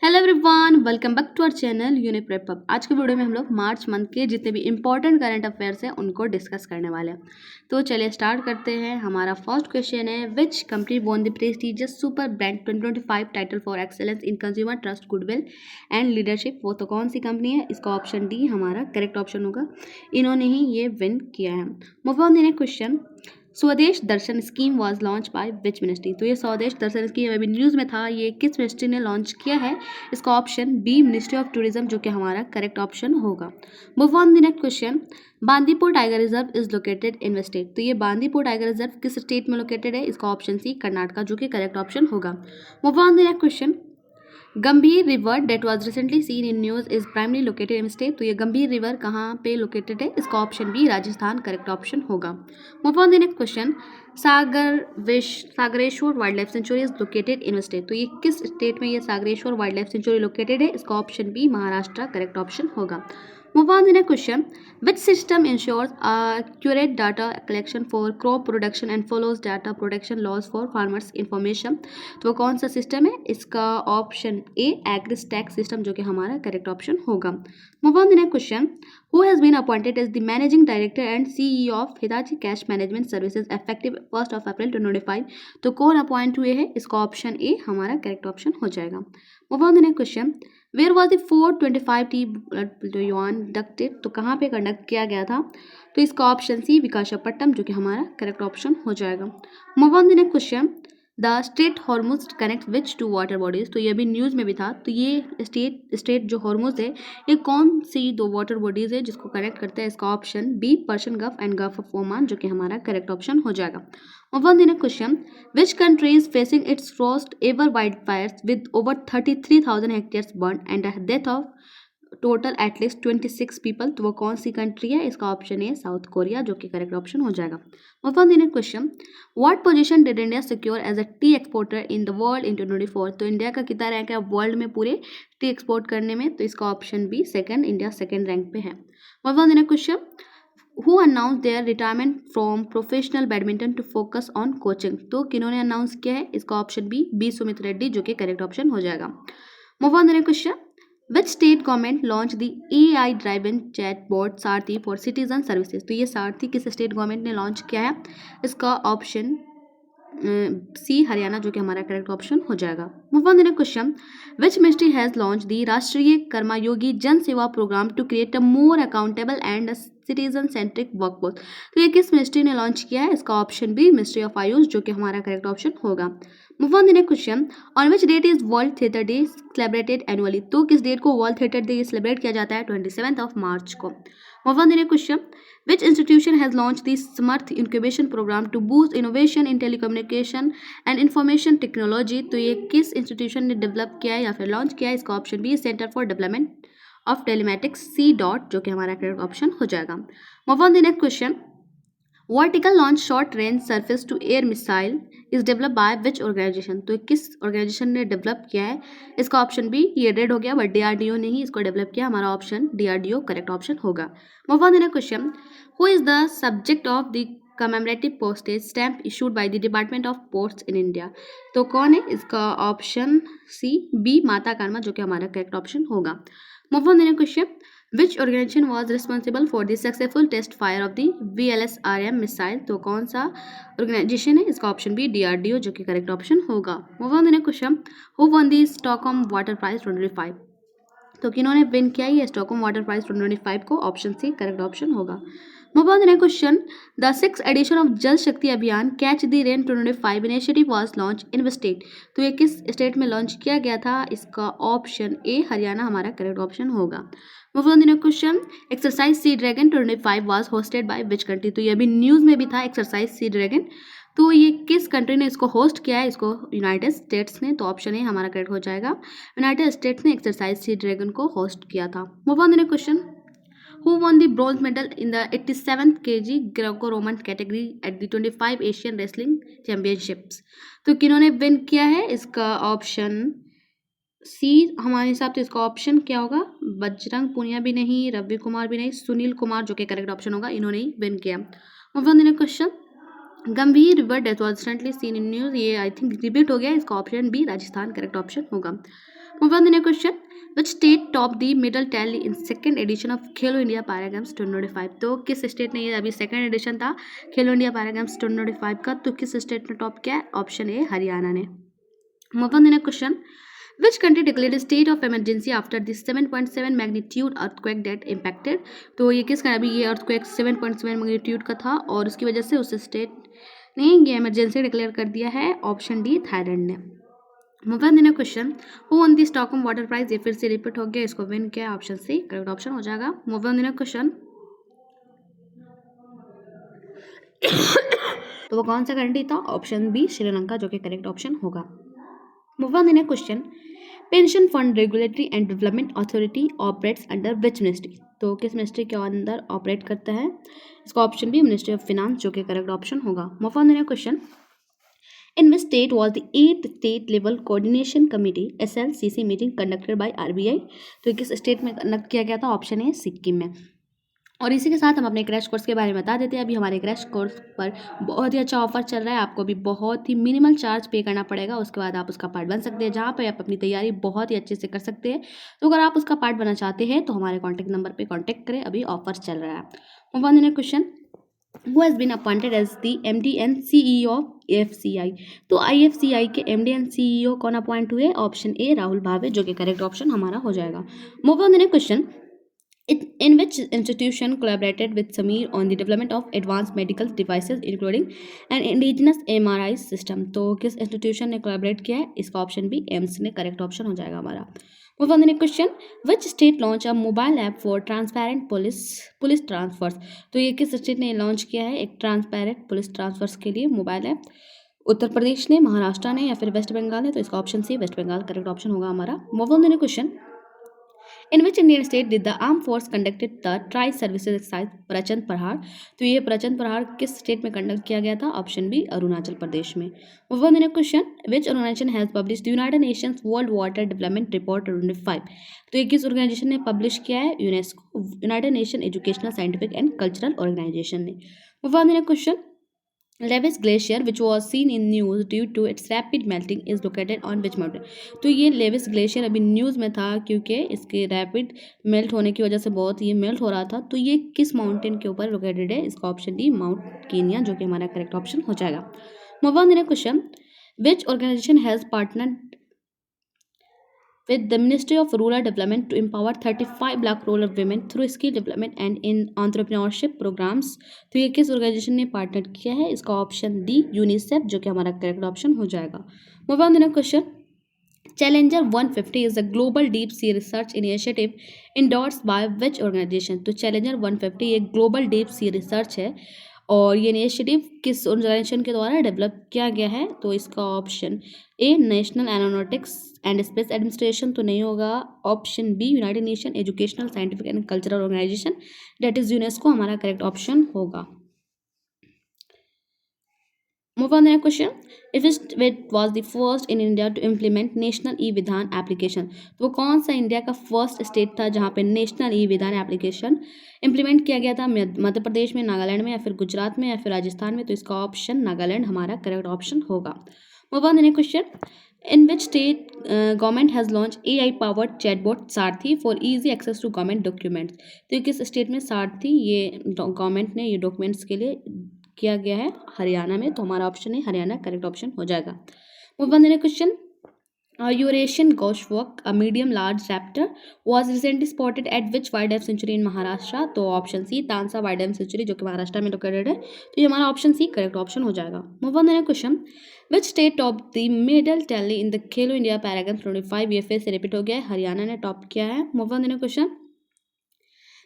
Hello everyone, welcome back to our channel Uniprep up. आज के video में हम लोग मार्च मंथ के जितने भी इंपॉर्टेंट करंट अफेयर्स हैं उनको डिस्कस करने वाले हैं। तो चलिए स्टार्ट करते हैं। हमारा फर्स्ट क्वेश्चन है, which company won the prestigious super brand 2025 title for excellence in consumer trust, goodwill and leadership. वो तो कौन सी कंपनी है? इसका ऑप्शन डी हमारा करेक्ट ऑप्शन होगा। इन्होंने ही ये विन किया है। Move on the next question, Swadesh Darshan scheme was launch by which ministry. तो ये स्वदेश दर्शन स्कीम अभी न्यूज़ में था, ये किस मिनिस्ट्री ने लॉन्च किया है? इसका option B ministry of tourism, जो कि हमारा करेक्ट ऑप्शन होगा। Move on the next question, Bandipur tiger reserve is located in which state. तो ये बांदीपुर टाइगर रिजर्व किस स्टेट में लोकेटेड है? इसका ऑप्शन सी कर्नाटका, जो कि करेक्ट ऑप्शन होगा। Move on the next question, Gambhir river that was recently seen in news is primary located in state. तो ये गंभीर रिवर कहाँ पे लोकेटेड है? इसका option B Rajasthan correct option होगा। Move on the next question, Sagareshwar wild life sanctuary is located in state. तो ये किस स्टेट में ये Sagareshwar wild life sanctuary located है? इसका option B Maharashtra correct option होगा। Move on to the next question. Which system ensures accurate data collection for crop production and follows data protection laws for farmers information? तो वो कौन सा system है? इसका option ए AgriStack system, जो कि हमारा करेक्ट ऑप्शन होगा। Move on to the next question. Who has been appointed as the managing director and CEO of Hitachi Cash Management Services effective 1st of April 2025? तो कौन appoint हुए हैं? इसका option ए हमारा करेक्ट ऑप्शन हो जाएगा। Move on to the next question. Where was the 425T blood yuan ducted. तो कहाँ पे कंडक्ट किया गया था? तो इसका ऑप्शन सी विशाखापट्टनम, जो कि हमारा करेक्ट ऑप्शन हो जाएगा। Move on the next question, the strait Hormuz connect which two water bodies. तो ये अभी न्यूज़ में भी था। तो ये स्टेट जो हॉर्मुज है, ये कौन सी दो वाटर बॉडीज है जिसको कनेक्ट करता है? इसका option B Persian Gulf and Gulf of Oman, जो कि हमारा करेक्ट ऑप्शन हो जाएगा। Move on to the next question. Which country is facing its first ever wildfires with over 33,000 hectares burned and a death of total at least 26 people? तो वो कौन सी country है? इसका ऑप्शन है साउथ कोरिया, जो कि करेक्ट ऑप्शन हो जाएगा। Move on the next question, what position did India secure as a tea exporter in the world in 2024? तो इंडिया का कितना रैंक है वर्ल्ड में पूरे टी एक्सपोर्ट करने में? तो इसका option B second, India second rank पे है। Move on the next question, who announce their retirement from professional badminton to focus on coaching. तो किन्होंने अनाउंस किया है? इसका ऑप्शन बी सुमित रेड्डी, जो कि करेक्ट ऑप्शन हो जाएगा। Move on the next question, which state government launch the AI driven chatbot Saarthi for citizen services. तो ये सारथी किस स्टेट गवर्नमेंट ने लॉन्च किया है? इसका ऑप्शन सी हरियाणा, जो कि हमारा करेक्ट ऑप्शन हो जाएगा। Move on the next question, which ministry has launch the Rashtriya Karmayogi Jan Seva programme to create a more accountable and citizen centric workforce. तो ये किस मिनिस्ट्री ने लॉन्च किया है? इसका option B ministry of AYUSH, जो कि हमारा करेक्ट ऑप्शन होगा। Move on the next question, on which date is world theatre day celebrated annually. तो किस डेट को वर्ल्ड थिएटर डे सेलिब्रेट किया जाता है? 27 ऑफ मार्च को। Move on the next question, which institution has launched the Samarth incubation program to boost innovation in telecommunication and information technology? तो ये किस इंस्टीट्यूशन ने डेवलप किया है या फिर लॉन्च किया है? इसका option B centre for development of telematics C dot, जो कि हमारा करेक्ट ऑप्शन हो जाएगा। Move on the next question, vertical launch short range surface to air missile is develop by which organisation. तो किस ऑर्गेनाइजेशन ने डेवलप किया है? इसका ऑप्शन बी, ये रेड हो गया, बट DRDO ने ही इसको डेवलप किया। हमारा ऑप्शन DRDO करेक्ट ऑप्शन होगा। Move on the next question, who is the subject of the commemorative postage stamp issued by the department of posts in India. तो कौन है? इसका ऑप्शन सी बी माता कारमा, जो कि हमारा करेक्ट ऑप्शन होगा। Move on the next question, which organisation was responsible for the successful test fire of the VLSRM missile. तो कौन सा ऑर्गेनाइजेशन है? इसका ऑप्शन बी DRDO, जो कि करेक्ट ऑप्शन होगा। Move on the next question, who won the Stockholm water prize 2025। तो किन्होंने win किया है स्टॉकहोम वाटर प्राइज 2025 को? ऑप्शन सी करेक्ट ऑप्शन होगा। Move on the next question, the 6th edition of Jal Shakti Abhiyan catch the rain 2025 initiative was launch in state. तो ये किस state में launch किया गया था? इसका ऑप्शन ए हरियाणा हमारा करेक्ट ऑप्शन होगा। Move on the next question, exercise sea dragon 2025 was hosted by which country. तो ये अभी न्यूज़ में भी था एक्सरसाइज सी ड्रैगन। तो ये किस कंट्री ने इसको होस्ट किया है? इसको यूनाइटेड स्टेट्स ने। तो ऑप्शन ए हमारा करेक्ट हो जाएगा, यूनाइटेड स्टेट्स ने एक्सरसाइज सी ड्रैगन को होस्ट किया था। Move on the next question, who won the bronze medal in the 87th kg Greco-Roman category at the 25 Asian Wrestling Championships। तो किन्होंने विन किया है? इसका ऑप्शन सी हमारे हिसाब से इसका ऑप्शन क्या होगा? बजरंग पुनिया भी नहीं, रवि कुमार भी नहीं, सुनील कुमार, जो कि करेक्ट ऑप्शन होगा। इन्होंने ही विन किया। Move on the next question, Gambhir river death was recently seen in news. ये आई थिंक रिपीट हो गया। इसका option B Rajasthan correct option होगा। Move on to the next question. Which state topped the medal tally in second edition of Khelo India पैरागेम्स 2025? तो किस state ने, ये अभी सेकंड एडिशन था खेलो इंडिया पैरागेम्स 2025 का, तो किस स्टेट ने टॉप किया है? ऑप्शन ए हरियाणा ने। Move on to the next question. Which country declared a state of emergency after the 7.7 magnitude earthquake that impacted? तो ये किसका, अभी ये earthquake 7.7 मैग्नीट्यूड का था और उसकी वजह से उस स्टेट ने ये इमरजेंसी डिक्लेयर कर दिया है। ऑप्शन डी थाईलैंड ने। Move on the question. Who won the Stockholm water prize? ये फिर से रिपीट हो गया, इसको विन किया ऑप्शन सी करेक्ट ऑप्शन हो जाएगा। Move on the question. तो वो कौन सा कंट्री था? ऑप्शन बी श्रीलंका, जो कि करेक्ट ऑप्शन होगा। Move on the question. Pension fund regulatory and development authority operates under which ministry? तो किस मिनिस्ट्री के अंदर ऑपरेट करता है? इसका option B ministry of finance, जो कि करेक्ट ऑप्शन होगा। Move on the question. In which state was the 8th State Level Coordination Committee SLCC meeting conducted by RBI? तो किस स्टेट में कंडक्ट किया गया था? ऑप्शन है सिक्किम में। और इसी के साथ हम अपने क्रैश कोर्स के बारे में बता देते हैं। अभी हमारे क्रैश कोर्स पर बहुत ही अच्छा ऑफर चल रहा है, आपको भी बहुत ही मिनिमल चार्ज पे करना पड़ेगा, उसके बाद आप उसका पार्ट बन सकते हैं, जहाँ पर आप अपनी तैयारी बहुत ही अच्छे से कर सकते हैं। तो अगर आप उसका पार्ट बनना चाहते हैं तो हमारे कॉन्टैक्ट नंबर पर कॉन्टैक्ट करें, अभी ऑफर चल रहा है। Move on the next question. Who has been appointed as the MD and CEO of IFCI? तो IFCI के MD and CEO कौन अपॉइंट हुए? ऑप्शन ए राहुल भावे, जो कि करेक्ट ऑप्शन हमारा हो जाएगा। Move on the next question. In which institution collaborated with Sameer on the development of advanced medical devices including an indigenous MRI system? तो किस institution ने कोलैबोरेट किया है? इसका ऑप्शन बी एम्स ने करेक्ट ऑप्शन हो जाएगा हमारा। Move on the next question. Which state launched a mobile app for transparent police transfers? तो ये किस स्टेट ने लॉन्च किया है एक ट्रांसपेरेंट पुलिस ट्रांसफर्स के लिए मोबाइल ऐप? उत्तर प्रदेश ने, महाराष्ट्र ने, या फिर वेस्ट बंगाल ने? तो इसका option C West Bengal correct option होगा हमारा। Move on the next question. In which Indian state did the armed force conducted the tri services exercise प्रचंड प्रहार? तो ये प्रचंड प्रहार किस स्टेट में कंडक्ट किया गया था? ऑप्शन बी अरुणाचल प्रदेश में। Move on the next question. Which organization has published United Nations World Water Development Report 2025? तो ये किस ऑर्गेनाइजेशन ने पब्लिश किया है? UNESCO, United nation educational scientific and cultural organization ने। Move on the next question. Levis Glacier, which was seen in news due to its rapid melting, is located on which mountain? तो ये Levi's glacier अभी news में था क्योंकि इसके rapid melt होने की वजह से बहुत ये मेल्ट हो रहा था। तो ये किस माउंटेन के ऊपर लोकेटेड है? इसका ऑप्शन डी माउंट केनिया, जो कि हमारा करेक्ट ऑप्शन हो जाएगा। Move on the next question. Which organisation has partnered with the Ministry of Rural Development to empower 35 lakh rural women through skill development and in entrepreneurship programs? तो ये किस organisation ने partner किया है? इसका option D UNICEF, जो कि हमारा करेक्ट ऑप्शन हो जाएगा। Move on the next question. Challenger 150 is a global deep sea research initiative endorsed by which organization? तो Challenger 150 एक ग्लोबल डीप सी रिसर्च है और ये इनिशिएटिव किस ऑर्गेनाइजेशन के द्वारा डेवलप किया गया है? तो इसका option A National Aeronautics and Space Administration तो नहीं होगा। Option B United nation educational scientific and cultural Organisation, that is UNESCO, हमारा करेक्ट ऑप्शन होगा। Move on to the next question. If it was the first in India to implement national e विधान application, तो वो कौन सा India का first state था जहाँ पे नेशनल ई विधान एप्लीकेशन इंप्लीमेंट किया गया था? मध्य प्रदेश में, नागालैंड में, या फिर गुजरात में, या फिर राजस्थान में? तो इसका ऑप्शन नागालैंड हमारा करेक्ट ऑप्शन होगा। Move on the next question. In which state government has launch AI powered chatbot Saarthi for easy access to government documents? तो किस स्टेट में सारथी ये गवर्नमेंट ने ये डॉक्यूमेंट्स के लिए किया गया है? हरियाणा में, तो हमारा ऑप्शन है हरियाणा करेक्ट ऑप्शन हो जाएगा। Move on the next question. Eurasian goshawk, a medium large raptor, was recently spotted at which wildlife sanctuary in Maharashtra? तो option C Tansa wild life sanctuary, जो कि महाराष्ट्र में लोकेटेड है। तो ये हमारा ऑप्शन सी करेक्ट ऑप्शन हो जाएगा। Move on the next question. Which state top the medal tally in the Khelo India paragon 25? ये फिर से रिपीट हो गया है, हरियाणा ने टॉप किया है। Move on the next question.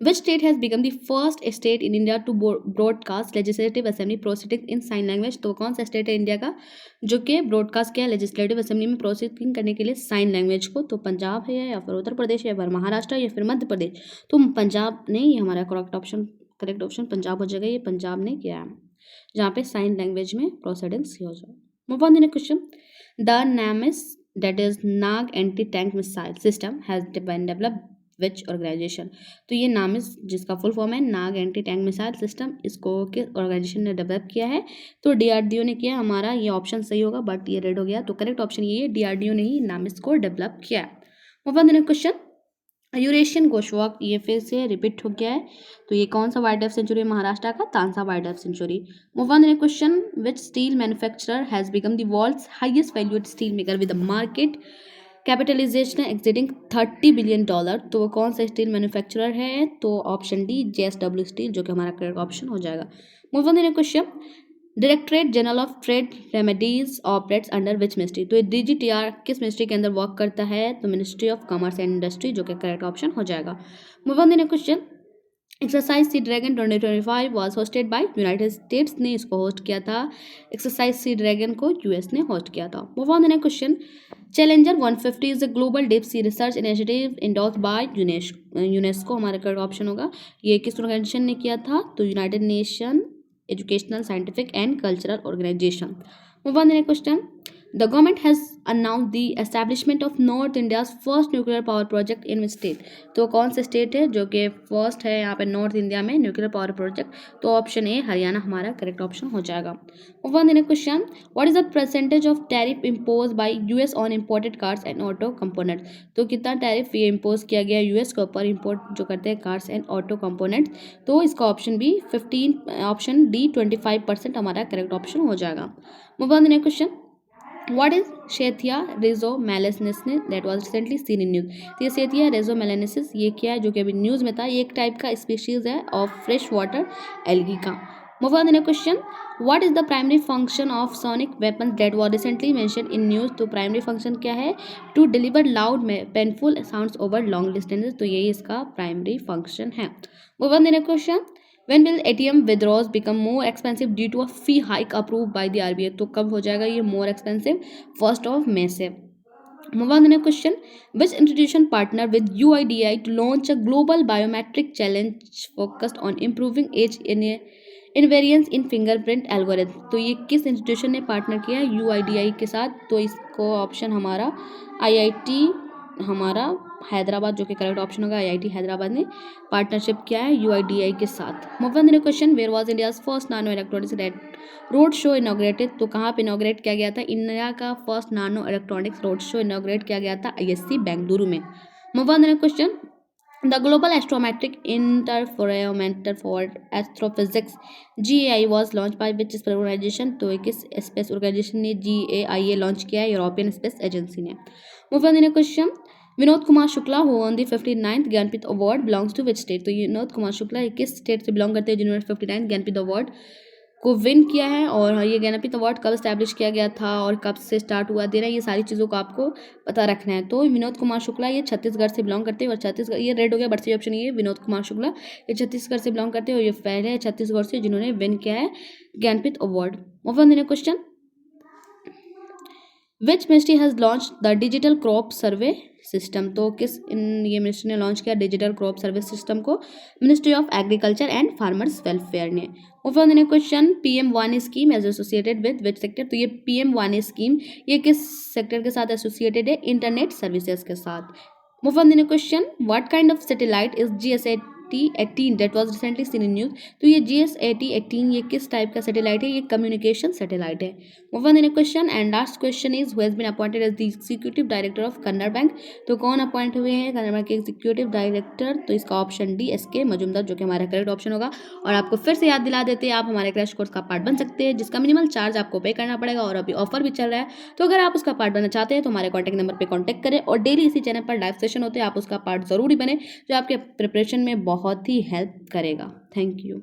Which state has become the first state in India to broadcast legislative assembly proceedings in sign language? तो कौन सा स्टेट है इंडिया का जो कि ब्रॉडकास्ट किया लेजिस्लेटिव असेंबली में प्रोसीडिंग करने के लिए साइन लैंग्वेज को? तो पंजाब है, या फिर उत्तर प्रदेश, या फिर महाराष्ट्र, या फिर मध्य प्रदेश? तो पंजाब ने, ये हमारा करेक्ट ऑप्शन पंजाब हो जाएगा। ये पंजाब ने किया है जहाँ पे साइन लैंग्वेज में प्रोसीडिंग्स हो जाए। Move on the next question. The NAMIS, that is Nag anti tank missile system, has been developed which organisation? तो ये नामिस, जिसका फुल फॉर्म है Nag anti tank missile system, इसको किस ऑर्गेनाइजेशन ने डेवलप किया है? तो DRDO ने किया। हमारा ये ऑप्शन सही होगा, बट ये रेड हो गया, तो करेक्ट ऑप्शन ये है, DRDO ने ही नामिस को डेवलप किया है। Move on the question. Eurasian goshawk, ये फिर से रिपीट हो गया है, तो ये कौन सा वाइल्ड लाइफ सेंचुरी है महाराष्ट्र का? Tansa wild life sanctuary. Move on the question. Which steel manufacturer has become the world's highest valued steel maker with the market capitalisation exceeding $30 billion. तो वो कौन सा स्टील मैन्युफैक्चरर है? तो ऑप्शन डी JSW स्टील, जो कि हमारा करेक्ट ऑप्शन हो जाएगा। Move on the question. Directorate general of trade remedies operates under which ministry. तो ये DGTR किस मिनिस्ट्री के अंदर वर्क करता है? तो ministry of commerce and industry, जो कि करेक्ट ऑप्शन हो जाएगा। Move on the question. Exercise sea dragon 2025 was hosted by United States ने इसको होस्ट किया था। एक्सरसाइज सी ड्रैगन को US ने होस्ट किया था। Move on the question. Challenger 150 is a global deep sea research initiative endorsed by UNESCO, हमारा correct option होगा। ये किस ऑर्गेनाइजेशन ने किया था? तो United nation educational scientific and cultural Organisation. Move on the question. The government has announced the establishment of North India's first nuclear power project in which state। तो कौन सा स्टेट है जो कि फर्स्ट है यहाँ पे नॉर्थ इंडिया में न्यूक्लियर पावर प्रोजेक्ट? तो ऑप्शन ए हरियाणा हमारा करेक्ट ऑप्शन हो जाएगा। One in question. What is the percentage of tariff impose by US on imported cars and auto components. तो कितना टैरिफ ये इम्पोज किया गया US के ऊपर इम्पोर्ट जो करते हैं कार्स एंड ऑटो कंपोनेंट्स? तो इसका ऑप्शन बी 15, ऑप्शन डी 25% हमारा करेक्ट ऑप्शन हो जाएगा। Move on the next question. What is Shethia rhizomelanesis that was recently seen in news। तो ये Shethia rhizomelanesis ये क्या है जो कि अभी न्यूज़ में था? ये एक टाइप का स्पीशीज है ऑफ फ्रेश वाटर एल्गी का। Move on the question. What is the primary function of sonic weapon that was recently mention in news. तो प्राइमरी फंक्शन क्या है? To deliver loud painful sounds over long distances. तो यही इसका primary function है। Move on the question. When will ATM withdrawals become more expensive due to a fee hike approved by the RBI। तो कब हो जाएगा ये more expensive? 1st of May से। Move on to the next question. Which institution partnered with UIDAI to launch a global biometric challenge focused on improving age invariance in fingerprint algorithm। तो ये किस institution ने partner किया है UIDAI के साथ? तो इसको ऑप्शन हमारा IIT हमारा हैदराबाद, जो कि करेक्ट ऑप्शन होगा। IIT हैदराबाद ने पार्टनरशिप किया है UIDAI के साथ। Move on the question. Where was India's first nano electronics road show inaugurated. तो कहाँ पे इनॉग्रेट किया गया था? इंडिया का first nano electronics road show inaugurate किया गया था ISC बेंगलुरु में। Move on the question. The Global Astrometric Interferometer for Astrophysics GAI was launched by which space organization। तो किस स्पेस ऑर्गेनाइजेशन ने GAIA लॉन्च किया है? यूरोपियन स्पेस एजेंसी ने। Move on the question. Vinod Kumar Shukla who won the 59th Jnanpith award belongs to which state. तो विनोद कुमार शुक्ला किस state से belong करते हैं जिन्होंने 59 ज्ञानपीठ अवार्ड को विन किया है? और ये ज्ञानपीठ अवार्ड कब स्टैब्लिश किया गया था और कब से स्टार्ट हुआ देना, ये सारी चीज़ों को आपको पता रखना है। तो विनोद कुमार शुक्ला ये छत्तीसगढ़ से बिलोंग करते हैं और छत्तीसगढ़, ये रेड हो गया बट सही ऑप्शन ये विनोद कुमार शुक्ला ये छत्तीसगढ़ से बिलोंग करते हैं और ये पहले छत्तीसगढ़ से जिन्होंने विन किया है Jnanpith award. Move on the question. Which ministry has launch the digital crop survey system. तो किस ये मिनिस्ट्री ने लॉन्च किया डिजिटल क्रॉप सर्वे सिस्टम को? Ministry of agriculture and farmers welfare ने। Move on the question. PM1 scheme as associated with which sector. तो ये PM1 scheme ये किस सेक्टर के साथ एसोसिएटेड है? इंटरनेट सर्विसेज के साथ। Move on the question. What kind of satellite is GSAT-18 that was recently seen in news. तो ये GSAT-18 ये किस टाइप का सैटेलाइट है? ये कम्युनिकेशन सैटेलाइट है। Move on the question. And last question is who has been appointed as the executive director of Canara bank. तो कौन अपॉइंट हुए हैं कन्नड़ बैंक के एग्जीक्यूटिव डायरेक्टर? तो इसका ऑप्शन डी SK मजुमदार, जो कि हमारा करेक्ट ऑप्शन होगा। और आपको फिर से याद दिला देते हैं आप हमारे क्रैश कोर्स का पार्ट बन सकते हैं जिसका मिनिमल चार्ज आपको पे करना पड़ेगा और अभी ऑफर भी चल रहा है। तो अगर आप उसका पार्ट बनना चाहते हैं तो हमारे कॉन्टैक्ट नंबर पर कॉन्टैक्ट करें और डेली इसी चैनल पर लाइव सेशन होते हैं, आप उसका पार्ट जरूरी बने जो आपके प्रिपरेशन में बहुत ही हेल्प करेगा। Thank you.